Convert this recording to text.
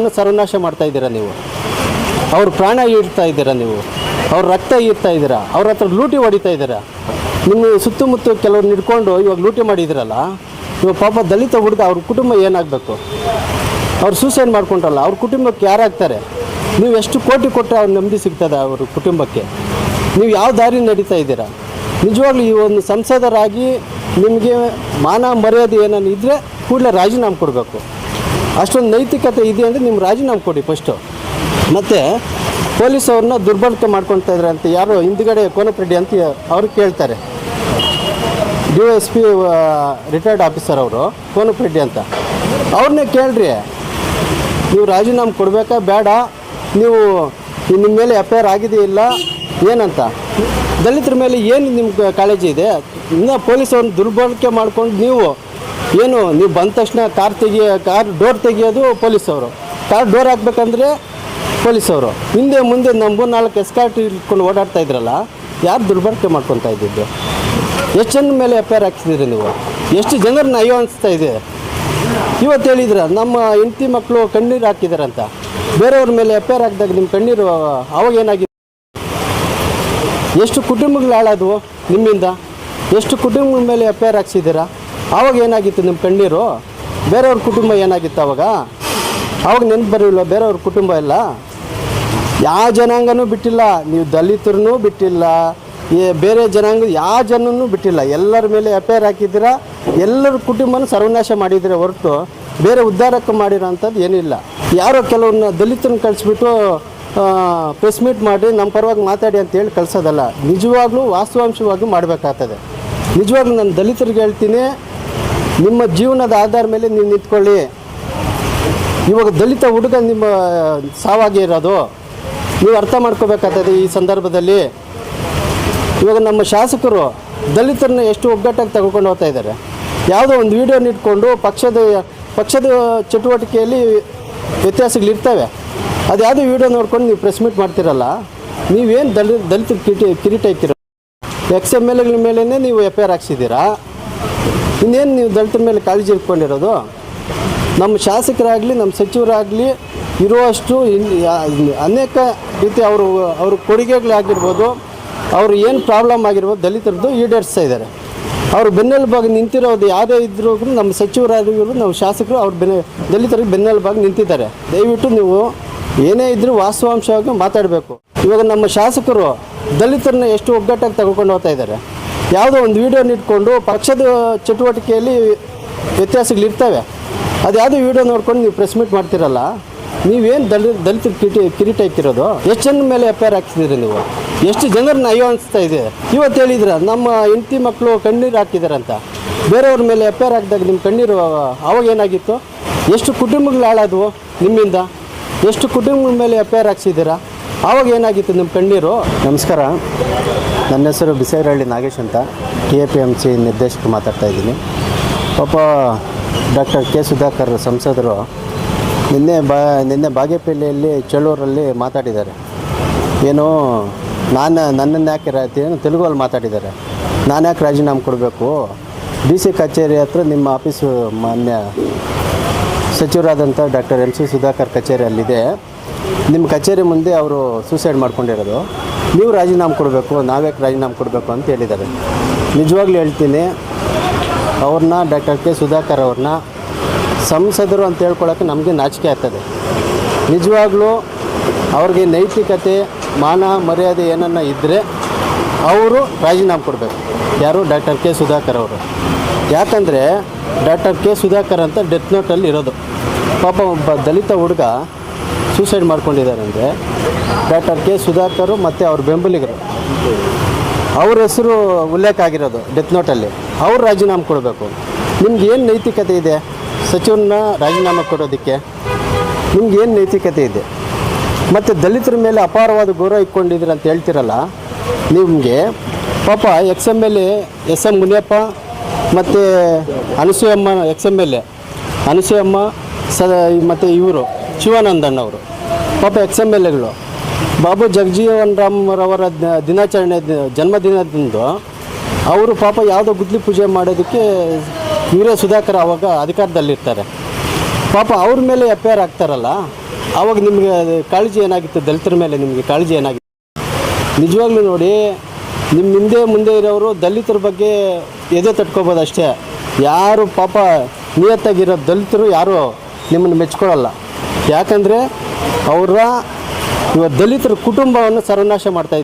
ಕುಟುಂಬನ ಸರ್ವನಾಶ ಮಾಡ್ತಾ ಇದ್ದೀರಾ ನೀವು. ಅವ್ರ ಪ್ರಾಣ ಇಡ್ತಾ ಇದ್ದೀರಾ ನೀವು, ಅವ್ರ ರಕ್ತ ಈರ್ತಾ ಇದ್ದೀರಾ, ಅವ್ರ ಹತ್ರ ಲೂಟಿ ಹೊಡಿತಾ ಇದ್ದೀರಾ. ನಿಮ್ಮ ಸುತ್ತಮುತ್ತ ಕೆಲವ್ರು ನಿಡ್ಕೊಂಡು ಇವಾಗ ಲೂಟಿ ಮಾಡಿದ್ದೀರಲ್ಲ, ಇವಾಗ ಪಾಪ ದಲಿತ ಹುಡುಗ ಅವ್ರ ಕುಟುಂಬ ಏನಾಗಬೇಕು? ಅವ್ರು ಸೂಸೈಡ್ ಮಾಡ್ಕೊಂಡ್ರಲ್ಲ, ಅವ್ರ ಕುಟುಂಬಕ್ಕೆ ಯಾರಾಗ್ತಾರೆ? ನೀವು ಎಷ್ಟು ಕೋಟಿ ಕೊಟ್ಟರೆ ಅವ್ರು ನೆಮ್ಮದಿ ಸಿಗ್ತದೆ ಅವ್ರ ಕುಟುಂಬಕ್ಕೆ? ನೀವು ಯಾವ ದಾರಿ ನಡೀತಾ ಇದ್ದೀರಾ? ನಿಜವಾಗ್ಲೂ ಈ ಒಂದು ಸಂಸದರಾಗಿ ನಿಮಗೆ ಮಾನ ಮರ್ಯಾದೆ ಏನನ್ನು ಇದ್ದರೆ ಕೂಡಲೇ ರಾಜೀನಾಮೆ ಕೊಡಬೇಕು. ಅಷ್ಟೊಂದು ನೈತಿಕತೆ ಇದೆ ಅಂದರೆ ನಿಮ್ಮ ರಾಜೀನಾಮೆ ಕೊಡಿ ಫಸ್ಟು. ಮತ್ತು ಪೊಲೀಸ್ ಅವ್ರನ್ನ ದುರ್ಬಳಕೆ ಮಾಡ್ಕೊಳ್ತಾ ಇದ್ದಾರೆ ಅಂತ ಯಾರೋ ಹಿಂದುಗಡೆ ಕೋನಪ್ರೆಡ್ಡಿ ಅಂತ ಅವ್ರು ಕೇಳ್ತಾರೆ. DSP ರಿಟೈರ್ಡ್ ಆಫೀಸರ್ ಅವರು ಕೋನಪ್ರೆಡ್ಡಿ ಅಂತ, ಅವ್ರನ್ನೇ ಕೇಳ್ರಿ, ನೀವು ರಾಜೀನಾಮೆ ಕೊಡಬೇಕಾ ಬೇಡ, ನೀವು ನಿಮ್ಮ ಮೇಲೆ FIR ಆಗಿದೆಯಾ ಇಲ್ಲ ಏನಂತ, ದಲಿತರ ಮೇಲೆ ಏನು ನಿಮ್ಗೆ ಕಾಳಜಿ ಇದೆ? ಇನ್ನು ಪೊಲೀಸವ್ರನ್ನ ದುರ್ಬಳಕೆ ಮಾಡ್ಕೊಂಡು ನೀವು ಬಂದ ತಕ್ಷಣ ಕಾರ್ ಡೋರ್ ತೆಗಿಯೋದು ಪೊಲೀಸವರು, ಕಾರ್ ಡೋರ್ ಹಾಕ್ಬೇಕಂದ್ರೆ ಪೊಲೀಸವರು, ಹಿಂದೆ ಮುಂದೆ ನಮ್ಮ 4 ಎಸ್ಕಾರ್ಟ್ ಇಟ್ಕೊಂಡು ಓಡಾಡ್ತಾ ಇದ್ರಲ್ಲ, ಯಾರು ದುರ್ಬಳಕೆ ಮಾಡ್ಕೊತಾ ಇದ್ದಿದ್ದು? ಎಷ್ಟು ಜನ ಮೇಲೆ FIR ಹಾಕ್ತಿದ್ದೀರಿ ನೀವು? ಎಷ್ಟು ಜನರನ್ನ ಅಯ್ಯೋ ಅನಿಸ್ತಾ ಇದೆ? ಇವತ್ತು ಹೇಳಿದ್ರೆ ನಮ್ಮ ಹೆಂಡತಿ ಮಕ್ಕಳು ಕಣ್ಣೀರು ಹಾಕಿದಾರಂತ, ಬೇರೆಯವ್ರ ಮೇಲೆ FIR ಹಾಕಿದಾಗ ನಿಮ್ಮ ಕಣ್ಣೀರು ಅವಾಗ ಏನಾಗಿದೆ? ಎಷ್ಟು ಕುಟುಂಬಗಳು ಹಾಳಾದವು ನಿಮ್ಮಿಂದ? ಎಷ್ಟು ಕುಟುಂಬಗಳ ಮೇಲೆ FIR ಹಾಕ್ಸಿದ್ದೀರಾ? ಆವಾಗ ಏನಾಗಿತ್ತು ನಿಮ್ಮ ಕಣ್ಣೀರು? ಬೇರೆಯವ್ರ ಕುಟುಂಬ ಏನಾಗಿತ್ತು ಆವಾಗ ನೆನಪು ಬರಲಿಲ್ಲ ಬೇರೆಯವ್ರ ಕುಟುಂಬ ಎಲ್ಲ? ಯಾವ ಜನಾಂಗನೂ ಬಿಟ್ಟಿಲ್ಲ, ನೀವು ದಲಿತರನ್ನೂ ಬಿಟ್ಟಿಲ್ಲ, ಬೇರೆ ಜನಾಂಗ ಯಾವ ಜನನೂ ಬಿಟ್ಟಿಲ್ಲ, ಎಲ್ಲರ ಮೇಲೆ FIR ಹಾಕಿದ್ದೀರಾ, ಎಲ್ಲರ ಕುಟುಂಬನೂ ಸರ್ವನಾಶ ಮಾಡಿದ್ದೀರಾ ಹೊರತು ಬೇರೆ ಉದ್ಧಾರಕ್ಕೆ ಮಾಡಿರೋಂಥದ್ದು ಏನಿಲ್ಲ. ಯಾರೋ ಕೆಲವ್ರನ್ನ ದಲಿತರನ್ನ ಕಳಿಸ್ಬಿಟ್ಟು ಪ್ರೆಸ್ ಮೀಟ್ ಮಾಡಿ ನಮ್ಮ ಪರವಾಗಿ ಮಾತಾಡಿ ಅಂತೇಳಿ ಕಳಿಸೋದಲ್ಲ, ನಿಜವಾಗ್ಲೂ ವಾಸ್ತವಾಂಶವಾಗಿ ಮಾಡಬೇಕಾಗ್ತದೆ. ನಿಜವಾಗ್ಲೂ ನಾನು ದಲಿತರಿಗೆ ಹೇಳ್ತೀನಿ, ನಿಮ್ಮ ಜೀವನದ ಆಧಾರ ಮೇಲೆ ನೀವು ನಿಂತ್ಕೊಳ್ಳಿ. ಇವಾಗ ದಲಿತ ಹುಡುಗ ನಿಮ್ಮ ಸಾವಾಗಿ ಇರೋದು ನೀವು ಅರ್ಥ ಮಾಡ್ಕೋಬೇಕಾಗ್ತದೆ ಈ ಸಂದರ್ಭದಲ್ಲಿ. ಇವಾಗ ನಮ್ಮ ಶಾಸಕರು ದಲಿತರನ್ನ ಎಷ್ಟು ಒಗ್ಗಟ್ಟಾಗಿ ತಗೊಂಡು ಹೋಗ್ತಾ ಇದ್ದಾರೆ. ಯಾವುದೋ ಒಂದು ವಿಡಿಯೋ ಇಟ್ಕೊಂಡು ಪಕ್ಷದ ಚಟುವಟಿಕೆಯಲ್ಲಿ ವ್ಯತ್ಯಾಸಗಳಿರ್ತವೆ, ಅದು ಯಾವುದೋ ವಿಡಿಯೋ ನೋಡ್ಕೊಂಡು ನೀವು ಪ್ರೆಸ್ ಮೀಟ್ ಮಾಡ್ತಿರಲ್ಲ, ನೀವೇನು ದಲಿತ ಕಿರೀಟ ಇಕ್ಕಿರೋ XMLಗಳ ಮೇಲೇ ನೀವು FIR ಹಾಕ್ಸಿದ್ದೀರಾ, ಇನ್ನೇನು ನೀವು ದಲಿತರ ಮೇಲೆ ಕಾಳಜಿ ಇಟ್ಕೊಂಡಿರೋದು? ನಮ್ಮ ಶಾಸಕರಾಗಲಿ ನಮ್ಮ ಸಚಿವರಾಗಲಿ ಇರುವಷ್ಟು ಅನೇಕ ರೀತಿ ಅವ್ರ ಕೊಡುಗೆಗಳಾಗಿರ್ಬೋದು, ಅವರು ಏನು ಪ್ರಾಬ್ಲಮ್ ಆಗಿರ್ಬೋದು ದಲಿತರದ್ದು ಈಡೇರಿಸ್ತಾ ಇದ್ದಾರೆ. ಅವರು ಬೆನ್ನೆಲುಬಾಗಿ ನಿಂತಿರೋದು ಯಾವುದೇ ಇದ್ರೂ ನಮ್ಮ ಸಚಿವರಾಗಿರ್ಬೋದು ನಮ್ಮ ಶಾಸಕರು ದಲಿತರಿಗೆ ಬೆನ್ನೆಲುಬಾಗಿ ನಿಂತಿದ್ದಾರೆ. ದಯವಿಟ್ಟು ನೀವು ಏನೇ ಇದ್ದರೂ ವಾಸ್ತವಾಂಶವಾಗಿ ಮಾತಾಡಬೇಕು. ಇವಾಗ ನಮ್ಮ ಶಾಸಕರು ದಲಿತರನ್ನ ಎಷ್ಟು ಒಗ್ಗಟ್ಟಾಗಿ ತಗೊಂಡು ಹೋಗ್ತಾ ಇದ್ದಾರೆ. ಯಾವುದೋ ಒಂದು ವಿಡಿಯೋ ಇಟ್ಕೊಂಡು ಪಕ್ಷದ ಚಟುವಟಿಕೆಯಲ್ಲಿ ವ್ಯತ್ಯಾಸಗಳಿರ್ತವೆ, ಅದು ಯಾವುದೋ ವಿಡಿಯೋ ನೋಡ್ಕೊಂಡು ನೀವು ಪ್ರೆಸ್ ಮೀಟ್ ಮಾಡ್ತಿರಲ್ಲ, ನೀವೇನು ದಲಿತ ಕಿರೀಟ ಇಕ್ಕಿರೋದು? ಎಷ್ಟು ಜನ ಮೇಲೆ FIR ಹಾಕ್ತಿದ್ದೀರಿ ನೀವು? ಎಷ್ಟು ಜನರನ್ನ ಅಯ್ಯೋ ಅನಿಸ್ತಾ ಇದೆ? ಇವತ್ತು ಹೇಳಿದ್ರೆ ನಮ್ಮ ಹೆಂಡತಿ ಮಕ್ಕಳು ಕಣ್ಣೀರು ಹಾಕಿದಾರಂತ, ಬೇರೆಯವ್ರ ಮೇಲೆ FIR ಹಾಕಿದಾಗ ನಿಮ್ಮ ಕಣ್ಣೀರು ಅವಾಗ ಏನಾಗಿತ್ತು? ಎಷ್ಟು ಕುಟುಂಬಗಳು ಹಾಳಾದವು ನಿಮ್ಮಿಂದ? ಎಷ್ಟು ಕುಟುಂಬಗಳ ಮೇಲೆ FIR ಹಾಕ್ಸಿದ್ದೀರಾ? ಆವಾಗ ಏನಾಗಿತ್ತು ನಿಮ್ಮ ಕಣ್ಣೀರು? ನಮಸ್ಕಾರ, ನನ್ನ ಹೆಸರು ಬಿಸೈರಹಳ್ಳಿ ನಾಗೇಶ್ ಅಂತ, KPMC ನಿರ್ದೇಶಕ ಮಾತಾಡ್ತಾಯಿದ್ದೀನಿ. ಪಾಪ ಡಾಕ್ಟರ್ K. ಸುಧಾಕರ್ ಸಂಸದರು ನಿನ್ನೆ ಬಾಗೇಪಲ್ಲಿಯಲ್ಲಿ ಚಳ್ಳೂರಲ್ಲಿ ಮಾತಾಡಿದ್ದಾರೆ. ಏನು ನನ್ನನ್ನು ಯಾಕೆ ತೆಲುಗಲ್ಲಿ ಮಾತಾಡಿದ್ದಾರೆ, ನಾನು ಯಾಕೆ ರಾಜೀನಾಮೆ ಕೊಡಬೇಕು? DC ಕಚೇರಿ ಹತ್ರ ನಿಮ್ಮ ಆಫೀಸು ಮಾನ್ಯ ಸಚಿವರಾದಂಥ ಡಾಕ್ಟರ್ MC ಸುಧಾಕರ್ ಕಚೇರಿ ಅಲ್ಲಿದೆ, ನಿಮ್ಮ ಕಚೇರಿ ಮುಂದೆ ಅವರು ಸೂಸೈಡ್ ಮಾಡ್ಕೊಂಡಿರೋದು, ನೀವು ರಾಜೀನಾಮೆ ಕೊಡಬೇಕು, ನಾವ್ಯಾಕೆ ರಾಜೀನಾಮೆ ಕೊಡಬೇಕು ಅಂತ ಹೇಳಿದ್ದಾರೆ. ನಿಜವಾಗ್ಲೂ ಹೇಳ್ತೀನಿ, ಅವ್ರನ್ನ ಡಾಕ್ಟರ್ K. ಸುಧಾಕರ್ ಅವ್ರನ್ನ ಸಂಸದರು ಅಂತ ಹೇಳ್ಕೊಳ್ಳೋಕ್ಕೆ ನಮಗೆ ನಾಚಿಕೆ ಆಗ್ತದೆ. ನಿಜವಾಗ್ಲೂ ಅವ್ರಿಗೆ ನೈತಿಕತೆ ಮಾನ ಮರ್ಯಾದೆ ಏನನ್ನ ಇದ್ದರೆ ಅವರು ರಾಜೀನಾಮೆ ಕೊಡಬೇಕು. ಯಾರು? Doctor K. ಸುಧಾಕರ್ ಅವರು. ಯಾಕಂದರೆ ಡಾಕ್ಟರ್ K. ಸುಧಾಕರ್ ಅಂತ ಡೆತ್ ನೋಟಲ್ಲಿ ಇರೋದು. ಪಾಪ ಒಬ್ಬ ದಲಿತ ಹುಡುಗ ಸೂಸೈಡ್ ಮಾಡ್ಕೊಂಡಿದ್ದಾರೆ ಅಂದರೆ ಡಾಕ್ಟರ್ K. ಸುಧಾಕರು ಮತ್ತು ಅವ್ರ ಬೆಂಬಲಿಗರು ಅವ್ರ ಹೆಸರು ಉಲ್ಲೇಖ ಆಗಿರೋದು ಡೆತ್ ನೋಟಲ್ಲಿ. ಅವ್ರು ರಾಜೀನಾಮೆ ಕೊಡಬೇಕು. ನಿಮ್ಗೆ ಏನು ನೈತಿಕತೆ ಇದೆ ಸಚಿವರನ್ನ ರಾಜೀನಾಮೆ ಕೊಡೋದಕ್ಕೆ? ನಿಮ್ಗೆ ಏನು ನೈತಿಕತೆ ಇದೆ? ಮತ್ತು ದಲಿತರ ಮೇಲೆ ಅಪಾರವಾದ ಗೌರವ ಇಟ್ಕೊಂಡಿದ್ದೀರ ಅಂತ ಹೇಳ್ತಿರಲ್ಲ, ನಿಮಗೆ ಪಾಪ XMLA SM ಮುನಿಯಪ್ಪ ಮತ್ತು ಅನಸೂಯಮ್ಮ XMLA ಅನಸೂಯಮ್ಮ ಮತ್ತು ಇವರು ಶಿವಾನಂದಣ್ಣವರು ಪಾಪ XMLAಗಳು ಬಾಬು ಜಗಜೀವನ್ ರಾಮ್ರವರ ದಿನಾಚರಣೆ ಜನ್ಮದಿನದಂದು ಅವರು ಪಾಪ ಯಾವುದೋ ಗುದ್ಲಿ ಪೂಜೆ ಮಾಡೋದಕ್ಕೆ ಇವರೇ ಸುಧಾಕರ್ ಆವಾಗ ಅಧಿಕಾರದಲ್ಲಿರ್ತಾರೆ. ಪಾಪ ಅವ್ರ ಮೇಲೆ FIR ಹಾಕ್ತಾರಲ್ಲ, ಆವಾಗ ನಿಮಗೆ ಕಾಳಜಿ ಏನಾಗಿತ್ತು? ದಲಿತರ ಮೇಲೆ ನಿಮಗೆ ಕಾಳಜಿ ಏನಾಗಿತ್ತು? ನಿಜವಾಗ್ಲೂ ನೋಡಿ, ನಿಮ್ಮ ಹಿಂದೆ ಮುಂದೆ ಇರೋರು ದಲಿತರ ಬಗ್ಗೆ ಎದೆ ತಟ್ಕೋಬೋದು ಅಷ್ಟೇ. ಯಾರು ಪಾಪ ನಿಯತ್ತಾಗಿರೋ ದಲಿತರು ಯಾರು ನಿಮ್ಮನ್ನು ಮೆಚ್ಕೊಳ್ಳಲ್ಲ. ಯಾಕಂದರೆ ಅವರ ದಲಿತರ ಕುಟುಂಬವನ್ನು ಸರ್ವನಾಶ ಮಾಡ್ತಾಯಿದ್ದಾರೆ.